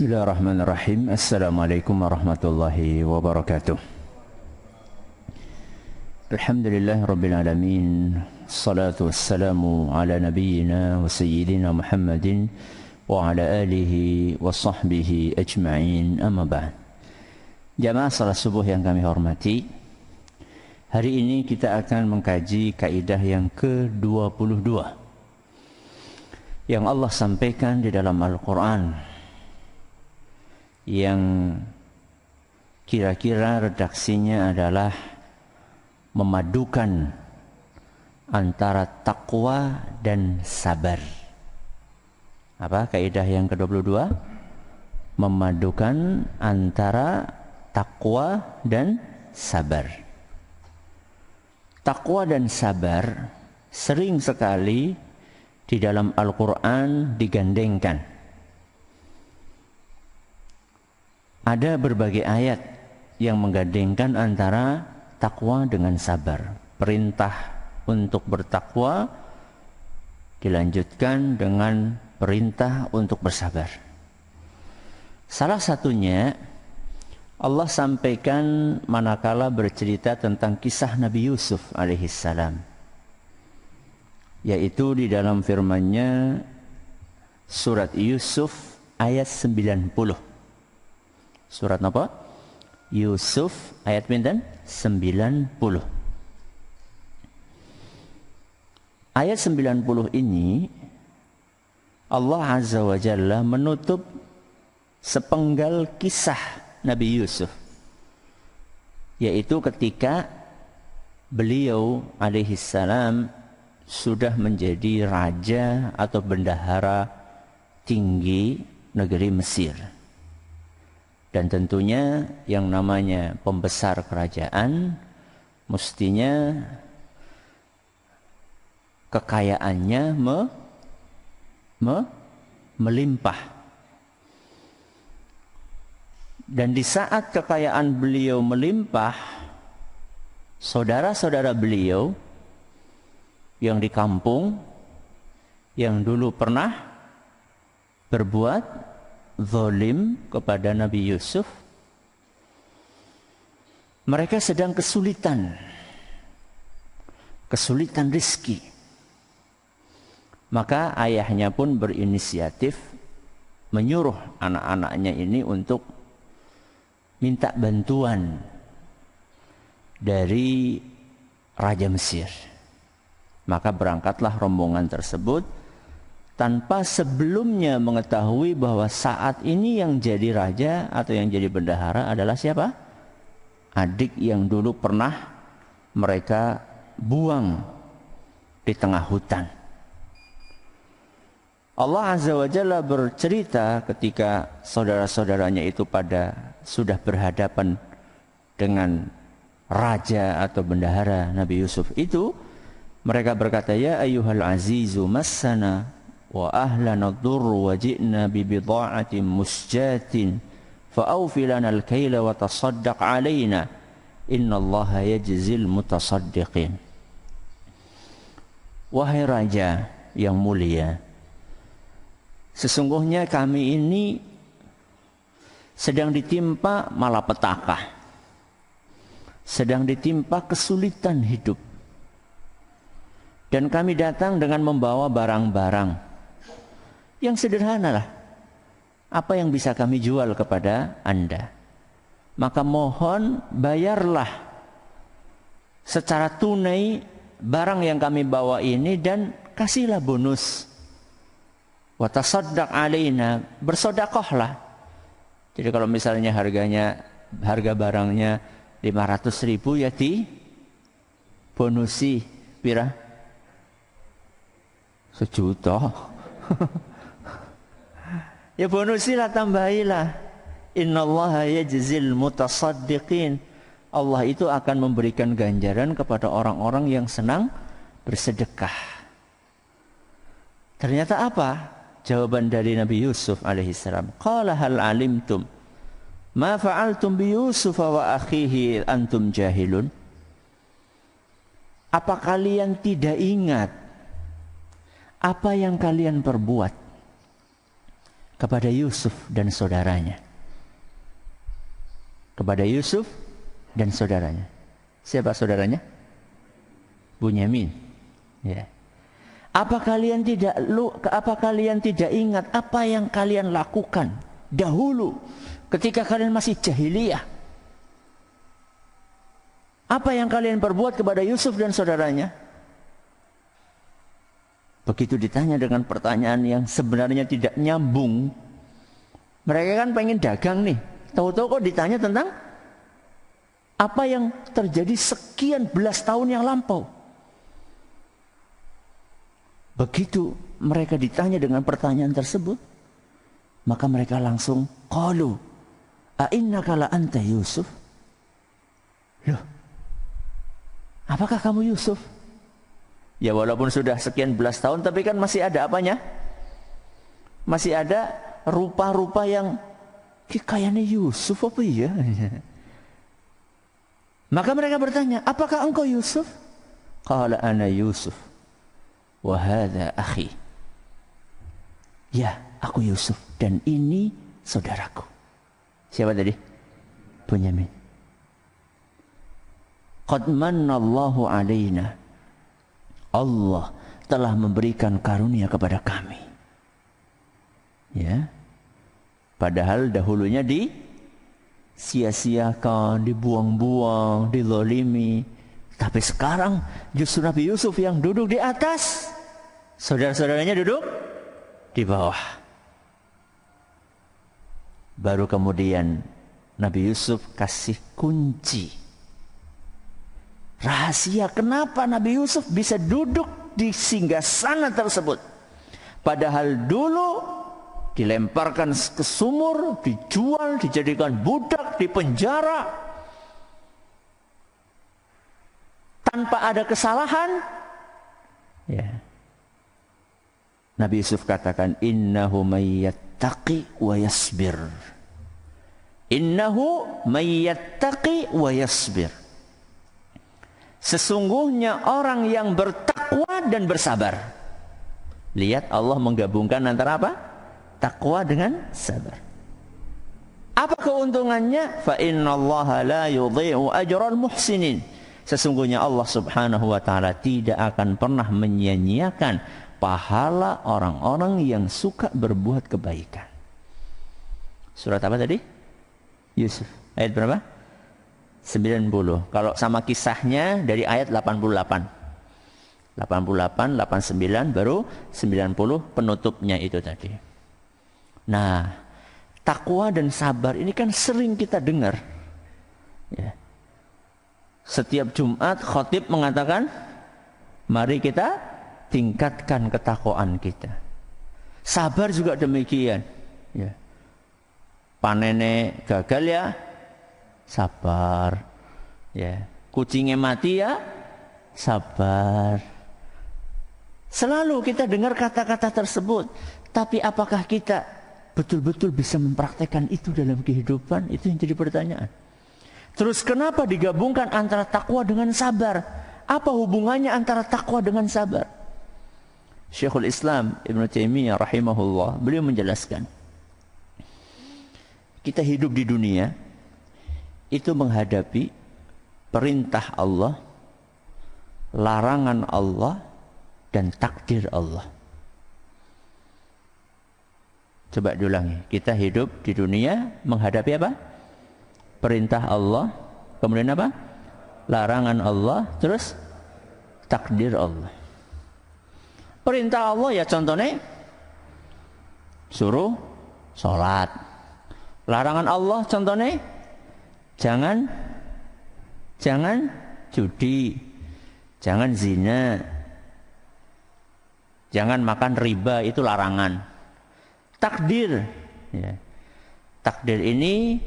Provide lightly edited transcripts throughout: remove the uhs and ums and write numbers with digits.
Bismillahirrahmanirrahim. Assalamualaikum warahmatullahi wabarakatuh. Alhamdulillahi rabbil alamin. Salatu wassalamu ala nabiyyina wa sayyidina Muhammadin wa ala alihi wa sahbihi ajma'in, amma ba'd. Jamaah salat subuh yang kami hormati, hari ini kita akan mengkaji kaidah yang ke-22 yang Allah sampaikan di dalam Al-Quran, yang kira-kira redaksinya adalah memadukan antara takwa dan sabar. Apa kaidah yang ke-22? Memadukan antara takwa dan sabar. Takwa dan sabar sering sekali di dalam Al-Quran digandengkan. Ada berbagai ayat yang menggandengkan antara takwa dengan sabar. Perintah untuk bertakwa dilanjutkan dengan perintah untuk bersabar. Salah satunya Allah sampaikan manakala bercerita tentang kisah Nabi Yusuf alaihissalam, yaitu di dalam firman-Nya surat Yusuf ayat 90. Surat apa? Yusuf ayat pinten? 90. Ayat 90 ini Allah Azza wa Jalla menutup sepenggal kisah Nabi Yusuf, yaitu ketika beliau alaihissalam sudah menjadi raja atau bendahara tinggi negeri Mesir. Dan tentunya yang namanya pembesar kerajaan mestinya kekayaannya melimpah. Dan di saat kekayaan beliau melimpah, saudara-saudara beliau yang di kampung, yang dulu pernah berbuat zalim kepada Nabi Yusuf, mereka sedang kesulitan rizki. Maka ayahnya pun berinisiatif menyuruh anak-anaknya ini untuk minta bantuan dari Raja Mesir. Maka berangkatlah rombongan tersebut tanpa sebelumnya mengetahui bahwa saat ini yang jadi raja atau yang jadi bendahara adalah siapa? Adik yang dulu pernah mereka buang di tengah hutan. Allah Azza wa Jalla bercerita ketika saudara-saudaranya itu sudah berhadapan dengan raja atau bendahara Nabi Yusuf itu, mereka berkata, "Ya ayyuhal azizu massana wa ahlana ad-durr wa ji'na bi bidha'atin musjatin fa awfi lana al-kayla wa tasaddaq 'alaina innallaha yajzil mutasaddiqin." Wahai raja yang mulia, sesungguhnya kami ini sedang ditimpa malapetaka, sedang ditimpa kesulitan hidup, dan kami datang dengan membawa barang-barang yang sederhana lah. Apa yang bisa kami jual kepada Anda? Maka mohon bayarlah secara tunai barang yang kami bawa ini dan kasihlah bonus. Wa tasaddaq alaina, bersedekahlah. Jadi kalau misalnya harga barangnya 500.000 ya di bonusi pira? 1 juta. Ya bonusilah, tambahilah. Innallaha yajzil mutasaddiqin. Allah itu akan memberikan ganjaran kepada orang-orang yang senang bersedekah. Ternyata apa jawaban dari Nabi Yusuf alaihissalam? Qala hal alimtum ma fa'altum bi Yusuf wa akhihi antum jahilun. Apa kalian tidak ingat apa yang kalian perbuat kepada Yusuf dan saudaranya. Kepada Yusuf dan saudaranya. Siapa saudaranya? Bunyamin. Ya. Apa kalian tidak ingat apa yang kalian lakukan dahulu ketika kalian masih jahiliyah? Apa yang kalian perbuat kepada Yusuf dan saudaranya? Begitu ditanya dengan pertanyaan yang sebenarnya tidak nyambung. Mereka kan pengen dagang nih. Tahu-tahu kok ditanya tentang apa yang terjadi sekian belas tahun yang lampau. Begitu mereka ditanya dengan pertanyaan tersebut, maka mereka langsung qalu a'innaka la anta Yusuf? Loh, apakah kamu Yusuf? Ya walaupun sudah sekian belas tahun, tapi kan masih ada apanya? Masih ada rupa-rupa yang kayaknya Yusuf apa ya? Maka mereka bertanya, apakah engkau Yusuf? Qala ana Yusuf wa hadha akhi. Ya, aku Yusuf dan ini saudaraku. Siapa tadi? Bunyamin. Qad mannallahu alaina. Allah telah memberikan karunia kepada kami. Ya. Padahal dahulunya sia-siakan, dibuang-buang, dilolimi. Tapi sekarang justru Nabi Yusuf yang duduk di atas, saudara-saudaranya duduk di bawah. Baru kemudian Nabi Yusuf kasih kunci. Rahasia kenapa Nabi Yusuf bisa duduk di singgasana tersebut. Padahal dulu dilemparkan ke sumur, dijual, dijadikan budak, dipenjara tanpa ada kesalahan. Ya. Nabi Yusuf katakan innahu mayyattaqi wa yasbir. Innahu mayyattaqi wa yasbir. Sesungguhnya orang yang bertakwa dan bersabar. Lihat Allah menggabungkan antara apa? Takwa dengan sabar. Apa keuntungannya? Fa innallaha la yudhi'u ajral muhsinin. Sesungguhnya Allah Subhanahu wa taala tidak akan pernah menyia-nyiakan pahala orang-orang yang suka berbuat kebaikan. Surat apa tadi? Yusuf. Ayat berapa? 90. Kalau sama kisahnya dari ayat 88. 88, 89 baru 90 penutupnya itu tadi. Nah, takwa dan sabar ini kan sering kita dengar. Ya. Setiap Jumat khatib mengatakan, mari kita tingkatkan ketakwaan kita. Sabar juga demikian. Ya. Panennya gagal ya, sabar. Ya. Kucingnya mati ya, sabar. Selalu kita dengar kata-kata tersebut. Tapi apakah kita betul-betul bisa mempraktekkan itu dalam kehidupan? Itu yang jadi pertanyaan. Terus kenapa digabungkan antara takwa dengan sabar? Apa hubungannya antara takwa dengan sabar? Syekhul Islam Ibn Taimiyah rahimahullah, beliau menjelaskan, kita hidup di dunia itu menghadapi perintah Allah, larangan Allah, dan takdir Allah. Coba diulangi. Kita hidup di dunia menghadapi apa? Perintah Allah, kemudian apa? Larangan Allah, terus takdir Allah. Perintah Allah ya contohnya suruh sholat. Larangan Allah contohnya jangan judi, jangan zina, jangan makan riba, itu larangan. Takdir, ya. Takdir ini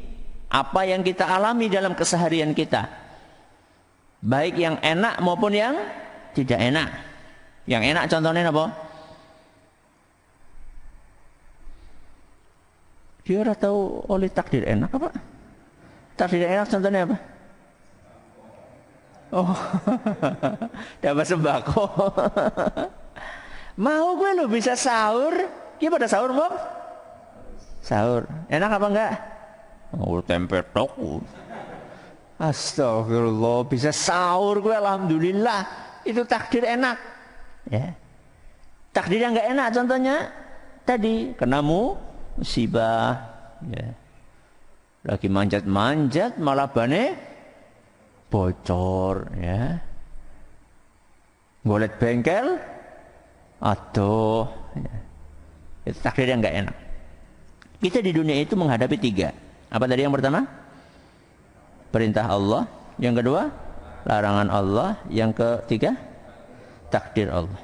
apa yang kita alami dalam keseharian kita, baik yang enak maupun yang tidak enak. Yang enak contohnya apa? Dia tahu oleh takdir enak apa? Takdir enak contohnya apa? Oh, dapat sembako. Mau gue lo bisa sahur? Gimana sahur, Bob? Sahur. Enak apa enggak? Oh, tempe tok. Astagfirullah, bisa sahur gue alhamdulillah. Itu takdir enak. Ya. Takdir yang enggak enak contohnya tadi kena musibah, ya. Lagi manjat-manjat malah bane bocor, ya. Golet bengkel, aduh, ya. Itu takdir yang enggak enak. Kita di dunia itu menghadapi 3. Apa tadi yang pertama? Perintah Allah. Yang kedua, larangan Allah. Yang ketiga, takdir Allah.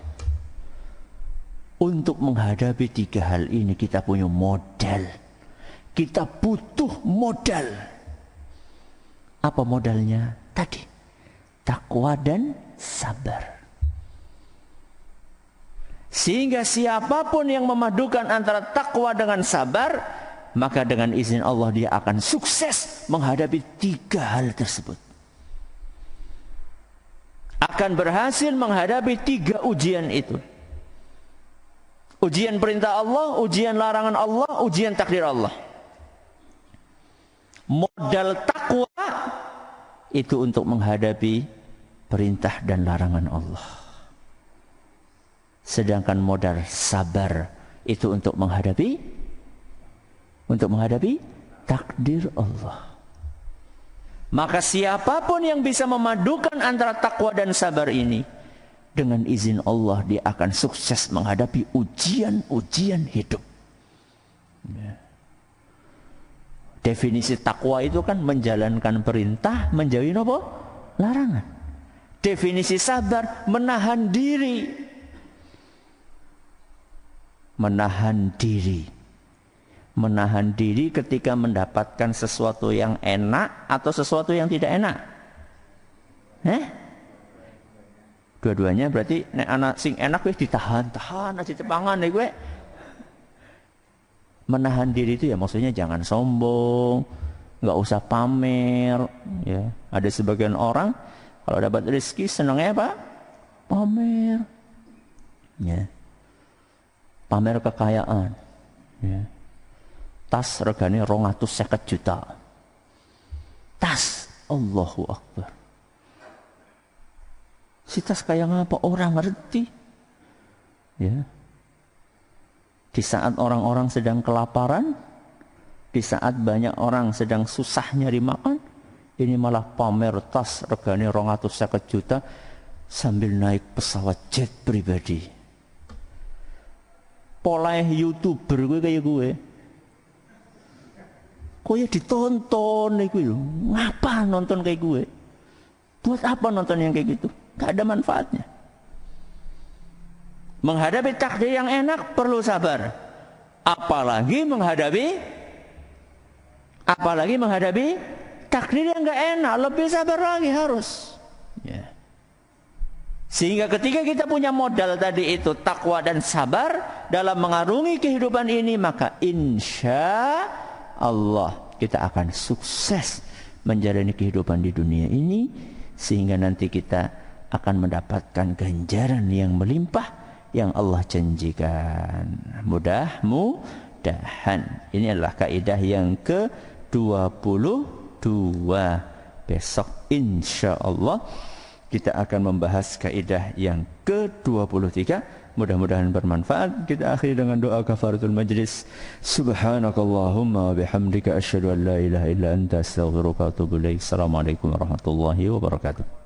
Untuk menghadapi 3 hal ini kita punya modal. Kita butuh modal. Apa modalnya? Tadi, takwa dan sabar. Sehingga siapapun yang memadukan antara takwa dengan sabar, maka dengan izin Allah dia akan sukses menghadapi 3 hal tersebut. Akan berhasil menghadapi 3 ujian itu. Ujian perintah Allah, ujian larangan Allah, ujian takdir Allah. Modal takwa itu untuk menghadapi perintah dan larangan Allah. Sedangkan modal sabar itu untuk menghadapi takdir Allah. Maka siapapun yang bisa memadukan antara takwa dan sabar ini, dengan izin Allah dia akan sukses menghadapi ujian-ujian hidup. Ya. Definisi takwa itu kan menjalankan perintah, menjauhi apa? Larangan. Definisi sabar menahan diri. Menahan diri ketika mendapatkan sesuatu yang enak atau sesuatu yang tidak enak. Dua-duanya berarti nek anak sing enak wis ditahan aja cepangan gue. Menahan diri itu ya maksudnya jangan sombong, nggak usah pamer. Ya, ada sebagian orang kalau dapat rezeki senangnya apa? Pamer. Ya. Pamer kekayaan, ya. Tas regane 250 juta. Tas, Allahu Akbar. Si tas kayak ngapa orang ngerti, ya. Di saat orang-orang sedang kelaparan, di saat banyak orang sedang susah nyari makan, ini malah pamer tas regane 250 juta sambil naik pesawat jet pribadi. Pola YouTuber gue kayak gue. Kok ya ditonton gue lho. Ngapa nonton kayak gue? Buat apa nonton yang kayak gitu? Gak ada manfaatnya. Menghadapi takdir yang enak perlu sabar. Apalagi menghadapi takdir yang gak enak, lebih sabar lagi harus. Ya. Sehingga ketika kita punya modal tadi itu takwa dan sabar dalam mengarungi kehidupan ini, maka insya Allah kita akan sukses menjalani kehidupan di dunia ini, sehingga nanti kita akan mendapatkan ganjaran yang melimpah yang Allah janjikan. Mudah-mudahan. Ini adalah kaidah yang ke-22. Besok insya Allah kita akan membahas kaidah yang ke-23. Mudah-mudahan bermanfaat. Kita akhiri dengan doa kafaratul majlis. Subhanakallahumma bihamdika asyhadu an la ilaha illa anta astaghfiruka wa atubu ilaik. Assalamualaikum warahmatullahi wabarakatuh.